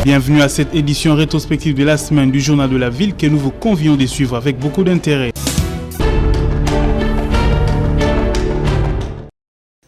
Bienvenue à cette édition rétrospective de la semaine du Journal de la Ville que nous vous convions de suivre avec beaucoup d'intérêt.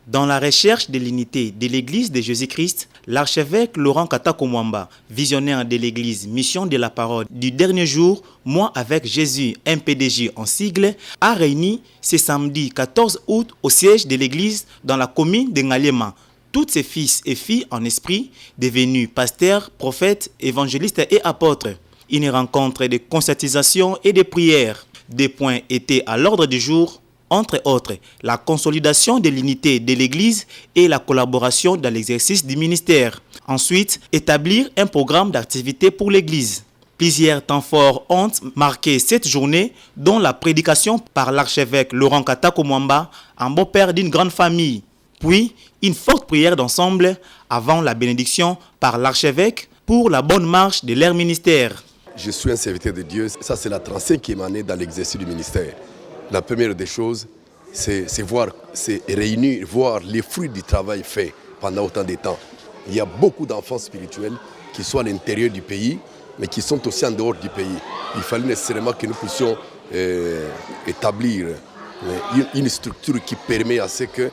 Dans la recherche de l'unité de l'Église de Jésus-Christ, l'archevêque Laurent Katakomwamba, visionnaire de l'Église Mission de la Parole du dernier jour, Moi avec Jésus, MPDJ en sigle, a réuni ce samedi 14 août au siège de l'Église dans la commune de Ngaliema. Tous ses fils et filles en esprit, devenus pasteurs, prophètes, évangélistes et apôtres. Une rencontre de conscientisation et de prière. Des points étaient à l'ordre du jour. Entre autres, la consolidation de l'unité de l'Église et la collaboration dans l'exercice du ministère. Ensuite, établir un programme d'activité pour l'Église. Plusieurs temps forts ont marqué cette journée, dont la prédication par l'archevêque Laurent Katakomwamba, un beau-père d'une grande famille. Puis, une forte prière d'ensemble avant la bénédiction par l'archevêque pour la bonne marche de leur ministère. Je suis un serviteur de Dieu, ça c'est la 35e année dans l'exercice du ministère. La première des choses, c'est réunir, voir les fruits du travail fait pendant autant de temps. Il y a beaucoup d'enfants spirituels qui sont à l'intérieur du pays, mais qui sont aussi en dehors du pays. Il fallait nécessairement que nous puissions établir une structure qui permet à ce que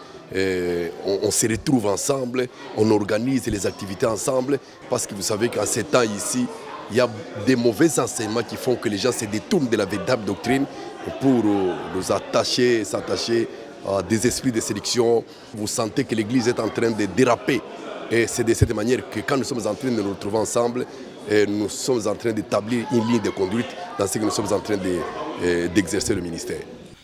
on se retrouve ensemble, on organise les activités ensemble, parce que vous savez qu'en ces temps ici, il y a des mauvais enseignements qui font que les gens se détournent de la véritable doctrine pour nous s'attacher à des esprits de séduction. Vous sentez que l'Église est en train de déraper. Et c'est de cette manière que quand nous sommes en train de nous retrouver ensemble, nous sommes en train d'établir une ligne de conduite dans ce que nous sommes en train d'exercer le ministère.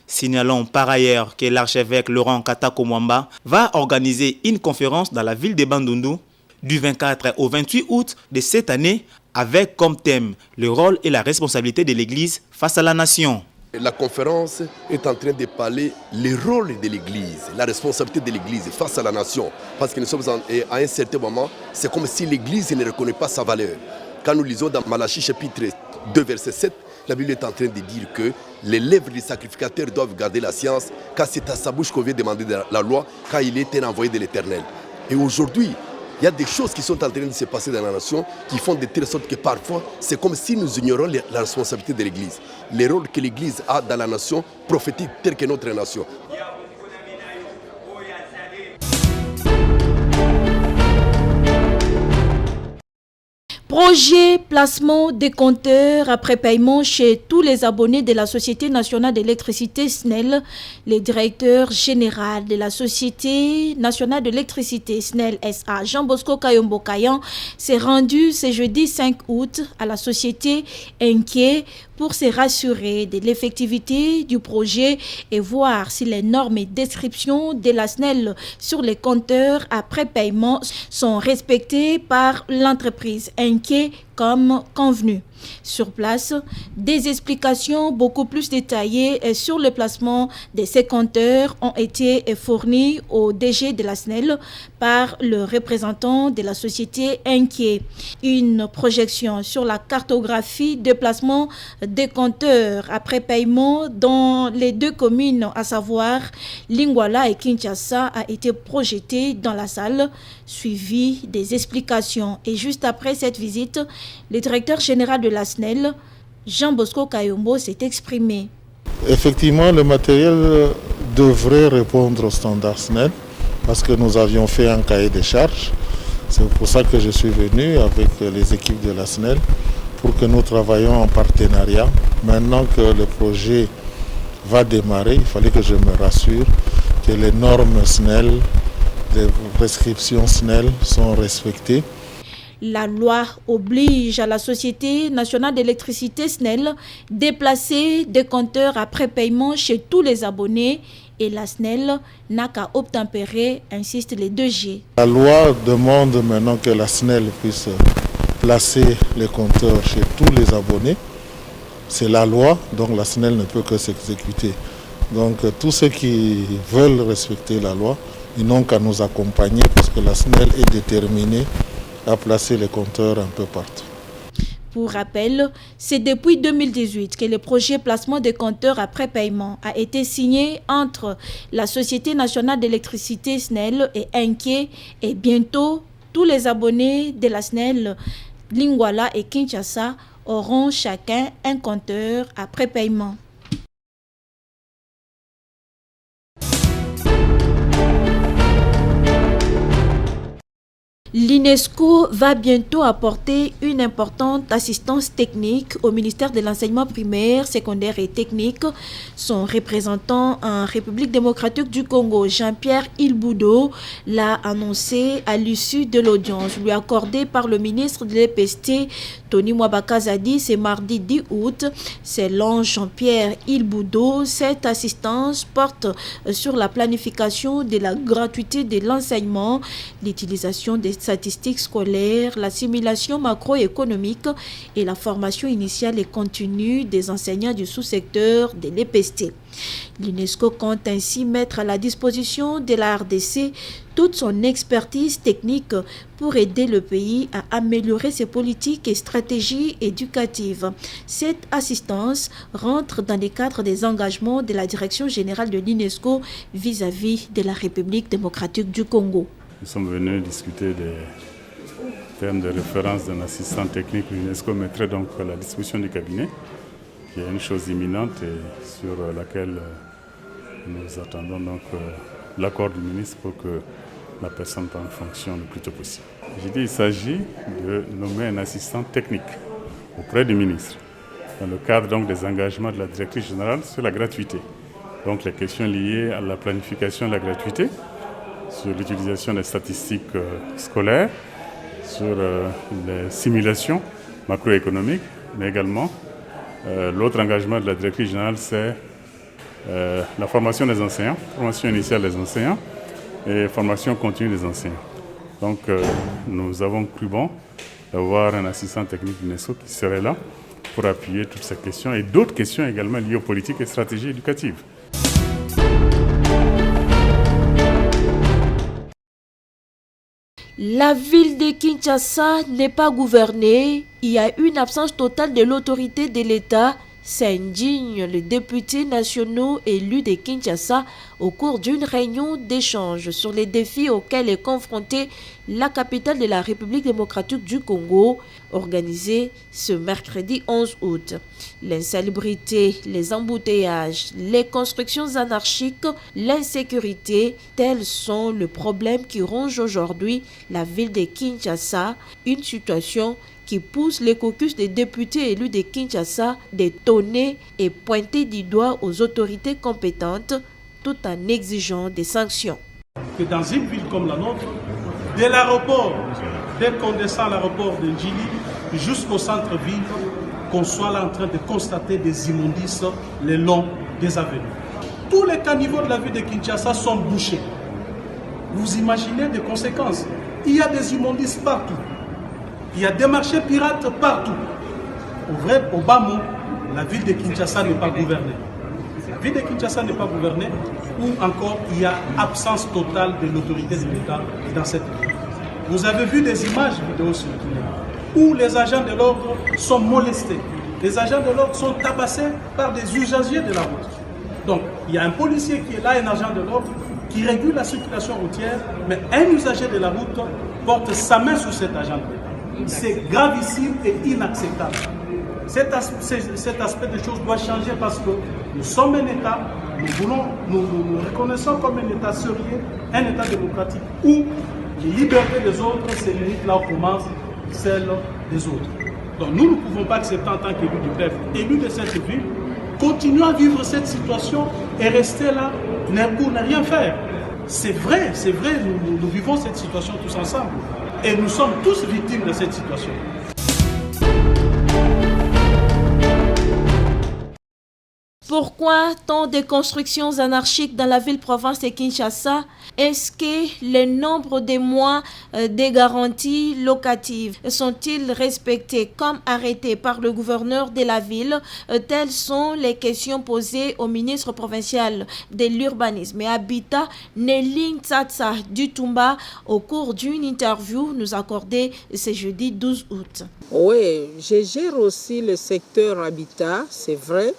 Signalons par ailleurs que l'archevêque Laurent Katakomwamba va organiser une conférence dans la ville de Bandundu du 24 au 28 août de cette année avec comme thème le rôle et la responsabilité de l'Église face à la nation. La conférence est en train de parler le rôle de l'Église, la responsabilité de l'Église face à la nation. Parce que nous sommes à un certain moment, c'est comme si l'Église ne reconnaît pas sa valeur. Quand nous lisons dans Malachie chapitre 2 verset 7, la Bible est en train de dire que les lèvres du sacrificateur doivent garder la science, car c'est à sa bouche qu'on vient demander de la loi, car il est un envoyé de l'Éternel. Et aujourd'hui, il y a des choses qui sont en train de se passer dans la nation qui font de telle sorte que parfois, c'est comme si nous ignorons la responsabilité de l'Église. Le rôle que l'Église a dans la nation prophétique telle que notre nation. Projet placement des compteurs après paiement chez tous les abonnés de la Société nationale d'électricité SNEL. Le directeur général de la Société nationale d'électricité SNEL SA, Jean-Bosco Kayombo Kayan, s'est rendu ce jeudi 5 août à la société inquiet pour se rassurer de l'effectivité du projet et voir si les normes et descriptions de la SNEL sur les compteurs après paiement sont respectées par l'entreprise inquiet comme convenu. Sur place, des explications beaucoup plus détaillées sur le placement de ces compteurs ont été fournies au DG de la SNEL par le représentant de la société inquiet. Une projection sur la cartographie de placement des compteurs après paiement dans les deux communes, à savoir Lingwala et Kinshasa, a été projetée dans la salle, suivie des explications. Et juste après cette visite, le directeur général de la SNEL, Jean-Bosco Kayombo, s'est exprimé. Effectivement, le matériel devrait répondre au standard SNEL parce que nous avions fait un cahier de charges. C'est pour ça que je suis venu avec les équipes de la SNEL pour que nous travaillions en partenariat. Maintenant que le projet va démarrer, il fallait que je me rassure que les normes SNEL, les prescriptions SNEL sont respectées. La loi oblige à la Société nationale d'électricité SNEL de placer des compteurs après paiement chez tous les abonnés et la SNEL n'a qu'à obtempérer, insistent les 2G. La loi demande maintenant que la SNEL puisse placer les compteurs chez tous les abonnés. C'est la loi, donc la SNEL ne peut que s'exécuter. Donc tous ceux qui veulent respecter la loi, ils n'ont qu'à nous accompagner parce que la SNEL est déterminée à placer les compteurs un peu partout. Pour rappel, c'est depuis 2018 que le projet placement des compteurs après paiement a été signé entre la Société nationale d'électricité SNEL et Inquiet, et bientôt tous les abonnés de la SNEL Lingwala et Kinshasa auront chacun un compteur après paiement. L'UNESCO va bientôt apporter une importante assistance technique au ministère de l'enseignement primaire, secondaire et technique. Son représentant en République démocratique du Congo, Jean-Pierre Ilboudo, l'a annoncé à l'issue de l'audience lui accordée par le ministre de l'EPST, Tony Mwabakazadi, ce mardi 10 août. Selon Jean-Pierre Ilboudo, cette assistance porte sur la planification de la gratuité de l'enseignement, l'utilisation des statistiques scolaires, l'assimilation macroéconomique et la formation initiale et continue des enseignants du sous-secteur de l'EPST. L'UNESCO compte ainsi mettre à la disposition de la RDC toute son expertise technique pour aider le pays à améliorer ses politiques et stratégies éducatives. Cette assistance rentre dans le cadre des engagements de la Direction générale de l'UNESCO vis-à-vis de la République démocratique du Congo. Nous sommes venus discuter des termes de référence d'un assistant technique que l'UNESCO mettrait donc à la disposition du cabinet, qui est une chose imminente et sur laquelle nous attendons donc l'accord du ministre pour que la personne prenne fonction le plus tôt possible. J'ai dit qu'il s'agit de nommer un assistant technique auprès du ministre, dans le cadre donc des engagements de la directrice générale sur la gratuité. Donc les questions liées à la planification de la gratuité, sur l'utilisation des statistiques scolaires, sur les simulations macroéconomiques, mais également l'autre engagement de la directrice générale, c'est la formation des enseignants, formation initiale des enseignants et formation continue des enseignants. Donc nous avons cru bon d'avoir un assistant technique d'UNESCO qui serait là pour appuyer toutes ces questions et d'autres questions également liées aux politiques et stratégies éducatives. La ville de Kinshasa n'est pas gouvernée. Il y a une absence totale de l'autorité de l'État, s'indigne les députés nationaux élus de Kinshasa au cours d'une réunion d'échange sur les défis auxquels est confrontée la capitale de la République démocratique du Congo, organisée ce mercredi 11 août. L'insalubrité, les embouteillages, les constructions anarchiques, l'insécurité, tels sont les problèmes qui rongent aujourd'hui la ville de Kinshasa, une situation qui pousse les caucus des députés élus de Kinshasa d'étonner et pointer du doigt aux autorités compétentes tout en exigeant des sanctions. Que dans une ville comme la nôtre, de l'aéroport, dès qu'on descend à l'aéroport de Njili jusqu'au centre-ville, qu'on soit là en train de constater des immondices le long des avenues. Tous les caniveaux de la ville de Kinshasa sont bouchés. Vous imaginez des conséquences. Il y a des immondices partout. Il y a des marchés pirates partout. Au bas mot, la ville de Kinshasa n'est pas gouvernée. La ville de Kinshasa n'est pas gouvernée, ou encore il y a absence totale de l'autorité de l'État dans cette ville. Vous avez vu des images vidéo circuler où les agents de l'ordre sont molestés. Les agents de l'ordre sont tabassés par des usagers de la route. Donc il y a un policier qui est là, un agent de l'ordre, qui régule la circulation routière, mais un usager de la route porte sa main sur cet agent de l'ordre. C'est gravissime et inacceptable. Cet aspect des choses doit changer parce que nous sommes un État, nous reconnaissons comme un État sérieux, un État démocratique où les libertés des autres, c'est limite là où commence celle des autres. Donc nous ne pouvons pas accepter en tant qu'élus du peuple, élus de cette ville, continuer à vivre cette situation et rester là pour ne rien faire. C'est vrai, nous vivons cette situation tous ensemble. Et nous sommes tous victimes de cette situation. Pourquoi tant de constructions anarchiques dans la ville-province de Kinshasa? Est-ce que le nombre de mois des garanties locatives sont-ils respectés comme arrêtés par le gouverneur de la ville? Telles sont les questions posées au ministre provincial de l'urbanisme et habitat, Nelly Tsatsa Dutumba, au cours d'une interview nous accordée ce jeudi 12 août. Oui, je gère aussi le secteur habitat, c'est vrai.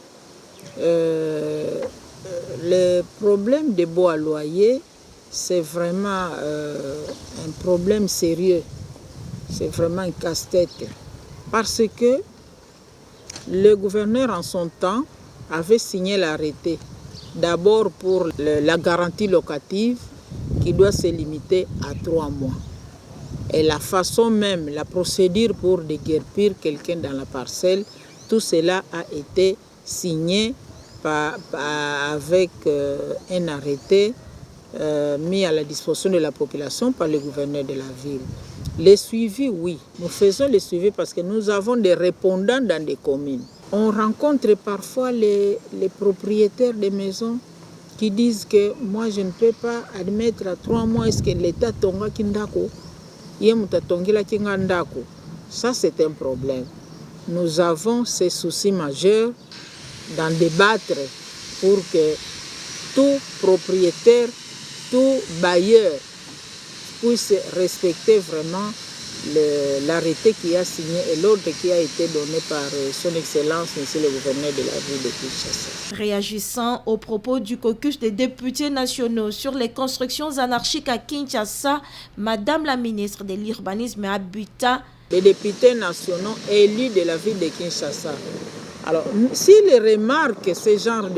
Le problème des baux à loyer, c'est vraiment un problème sérieux. C'est vraiment un casse-tête. Parce que le gouverneur en son temps avait signé l'arrêté. D'abord pour la garantie locative qui doit se limiter à 3 mois. Et la façon même, la procédure pour déguerpir quelqu'un dans la parcelle, tout cela a été signé avec un arrêté mis à la disposition de la population par le gouverneur de la ville. Les suivis, oui, nous faisons les suivis parce que nous avons des répondants dans des communes. On rencontre parfois les propriétaires des maisons qui disent que moi je ne peux pas admettre à 3 mois est-ce que l'État tonga kindako, ça c'est un problème. Nous avons ces soucis majeurs d'en débattre pour que tout propriétaire, tout bailleur puisse respecter vraiment l'arrêté qui a signé et l'ordre qui a été donné par son Excellence, Monsieur le gouverneur de la ville de Kinshasa. Réagissant aux propos du caucus des députés nationaux sur les constructions anarchiques à Kinshasa, Madame la ministre de l'Urbanisme et Habitat, les députés nationaux élus de la ville de Kinshasa. Alors, s'ils remarquent ce genre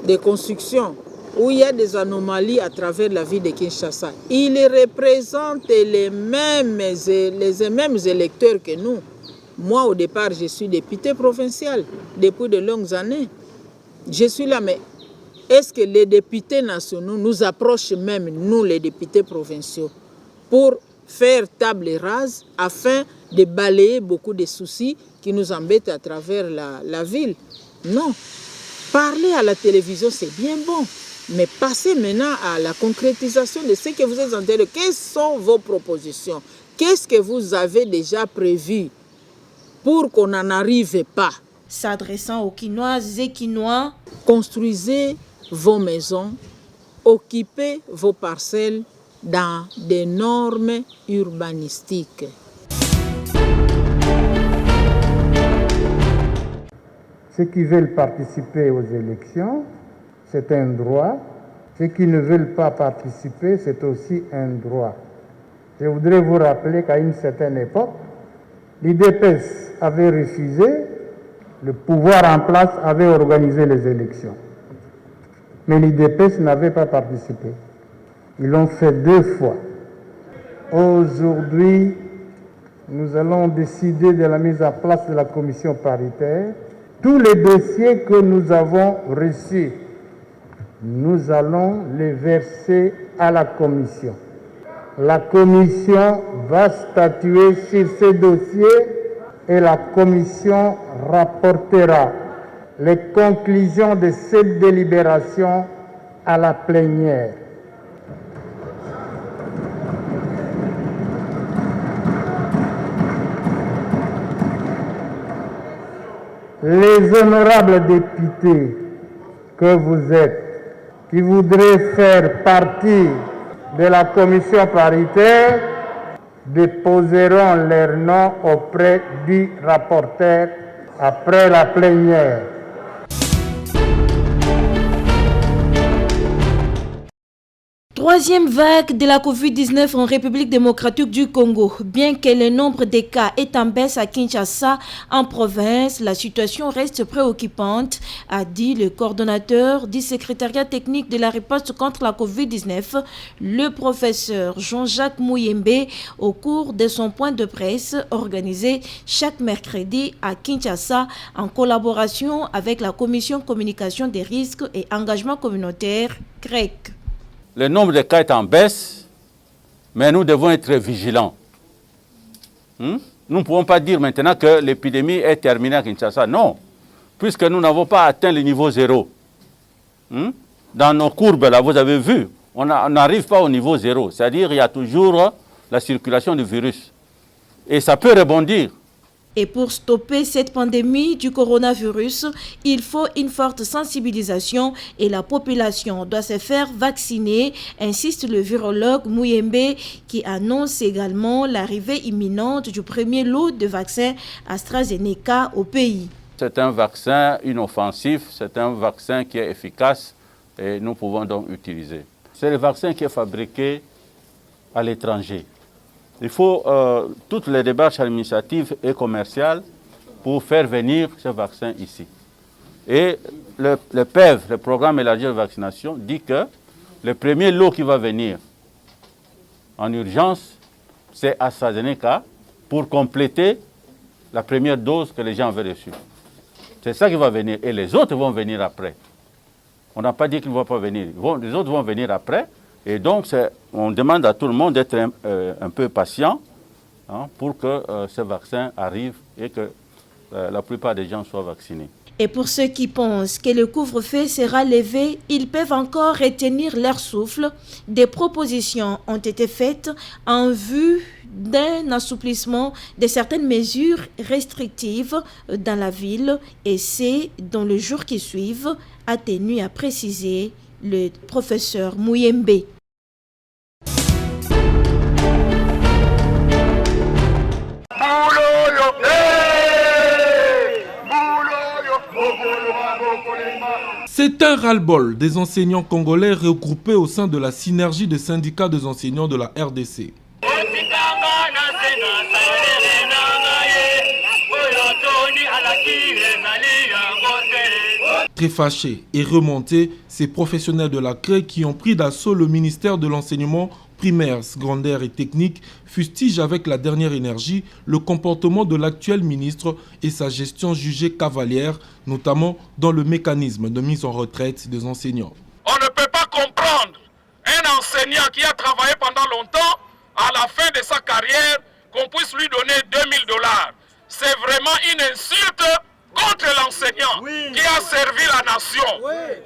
de construction, où il y a des anomalies à travers la ville de Kinshasa, ils représentent les mêmes électeurs que nous. Moi, au départ, je suis député provincial depuis de longues années. Je suis là, mais est-ce que les députés nationaux nous approchent même, nous les députés provinciaux, pour faire table rase afin de balayer beaucoup de soucis qui nous embêtent à travers la ville? Non. Parler à la télévision, c'est bien bon. Mais passez maintenant à la concrétisation de ce que vous êtes en train de... Quelles sont vos propositions? Qu'est-ce que vous avez déjà prévu pour qu'on n'en arrive pas? S'adressant aux Quinoises et Quinois, construisez vos maisons, occupez vos parcelles dans des normes urbanistiques. Ceux qui veulent participer aux élections, c'est un droit. Ceux qui ne veulent pas participer, c'est aussi un droit. Je voudrais vous rappeler qu'à une certaine époque, l'IDPS avait refusé, le pouvoir en place avait organisé les élections. Mais l'IDPS n'avait pas participé. Ils l'ont fait 2 fois. Aujourd'hui, nous allons décider de la mise en place de la commission paritaire. Tous les dossiers que nous avons reçus, nous allons les verser à la commission. La commission va statuer sur ces dossiers et la commission rapportera les conclusions de cette délibération à la plénière. Les honorables députés que vous êtes, qui voudraient faire partie de la commission paritaire, déposeront leur nom auprès du rapporteur après la plénière. Troisième vague de la Covid-19 en République démocratique du Congo. Bien que le nombre de cas est en baisse à Kinshasa, en province, la situation reste préoccupante, a dit le coordonnateur du secrétariat technique de la riposte contre la Covid-19, le professeur Jean-Jacques Mouyembe, au cours de son point de presse organisé chaque mercredi à Kinshasa en collaboration avec la Commission communication des risques et engagement communautaire CREC. Le nombre de cas est en baisse, mais nous devons être vigilants. Nous ne pouvons pas dire maintenant que l'épidémie est terminée à Kinshasa. Non, puisque nous n'avons pas atteint le niveau 0. Dans nos courbes, là, vous avez vu, on n'arrive pas au niveau 0. C'est-à-dire qu'il y a toujours la circulation du virus. Et ça peut rebondir. Et pour stopper cette pandémie du coronavirus, il faut une forte sensibilisation et la population doit se faire vacciner, insiste le virologue Mouyembe qui annonce également l'arrivée imminente du premier lot de vaccins AstraZeneca au pays. C'est un vaccin inoffensif, c'est un vaccin qui est efficace et nous pouvons donc utiliser. C'est le vaccin qui est fabriqué à l'étranger. Il faut toutes les démarches administratives et commerciales pour faire venir ce vaccin ici. Et le PEV, le programme élargi de vaccination, dit que le premier lot qui va venir en urgence, c'est AstraZeneca pour compléter la première dose que les gens avaient reçue. C'est ça qui va venir. Et les autres vont venir après. On n'a pas dit qu'ils ne vont pas venir. Les autres vont venir après. Et donc, on demande à tout le monde d'être un peu patient pour que ce vaccin arrive et que la plupart des gens soient vaccinés. Et pour ceux qui pensent que le couvre-feu sera levé, ils peuvent encore retenir leur souffle. Des propositions ont été faites en vue d'un assouplissement de certaines mesures restrictives dans la ville, et c'est dans le jour qui suivent, a tenu à préciser le professeur Mouyembe. C'est un ras-le-bol des enseignants congolais regroupés au sein de la synergie des syndicats des enseignants de la RDC. Très fâchés et remontés, ces professionnels de la CRE qui ont pris d'assaut le ministère de l'enseignement primaire, secondaire et technique fustigent avec la dernière énergie le comportement de l'actuel ministre et sa gestion jugée cavalière, notamment dans le mécanisme de mise en retraite des enseignants. On ne peut pas comprendre un enseignant qui a travaillé pendant longtemps, à la fin de sa carrière, qu'on puisse lui donner 2000 $. C'est vraiment une insulte contre l'enseignant qui a servi la nation.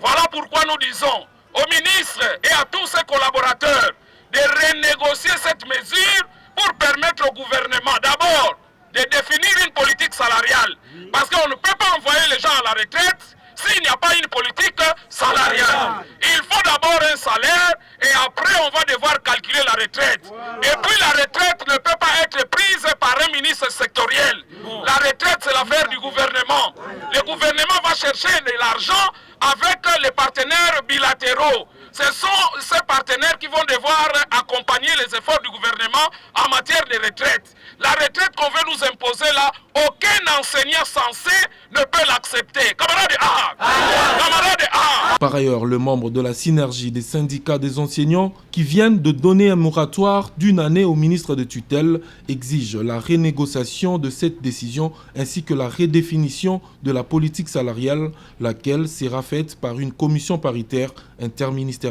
Voilà pourquoi nous disons au ministre et à tous ses collaborateurs de renégocier cette mesure pour permettre au gouvernement d'abord de définir une politique salariale. Parce qu'on ne peut pas envoyer les gens à la retraite s'il n'y a pas une politique salariale. Il faut d'abord un salaire et après on va devoir calculer la retraite. Et puis la retraite ne peut pas être prise par un ministre sectoriel. La retraite c'est l'affaire du gouvernement. Le gouvernement va chercher de l'argent avec les partenaires bilatéraux. Ce sont ces partenaires qui vont devoir accompagner les efforts du gouvernement en matière de retraite. La retraite qu'on veut nous imposer là, aucun enseignant censé ne peut l'accepter. Camarade A! Camarade A! Par ailleurs, le membre de la synergie des syndicats des enseignants qui viennent de donner un moratoire d'1 année au ministre de tutelle exige la renégociation de cette décision ainsi que la redéfinition de la politique salariale, laquelle sera faite par une commission paritaire interministérielle.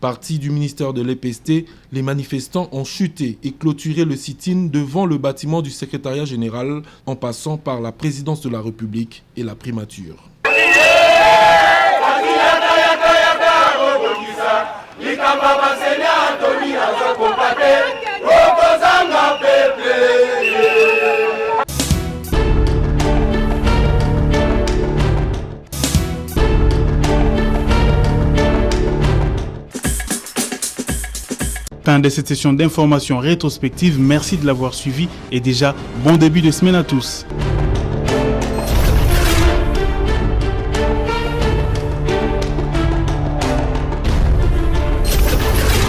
Partis du ministère de l'EPST, les manifestants ont chuté et clôturé le sit-in devant le bâtiment du secrétariat général en passant par la présidence de la République et la primature. Fin de cette session d'information rétrospective. Merci de l'avoir suivi et déjà bon début de semaine à tous.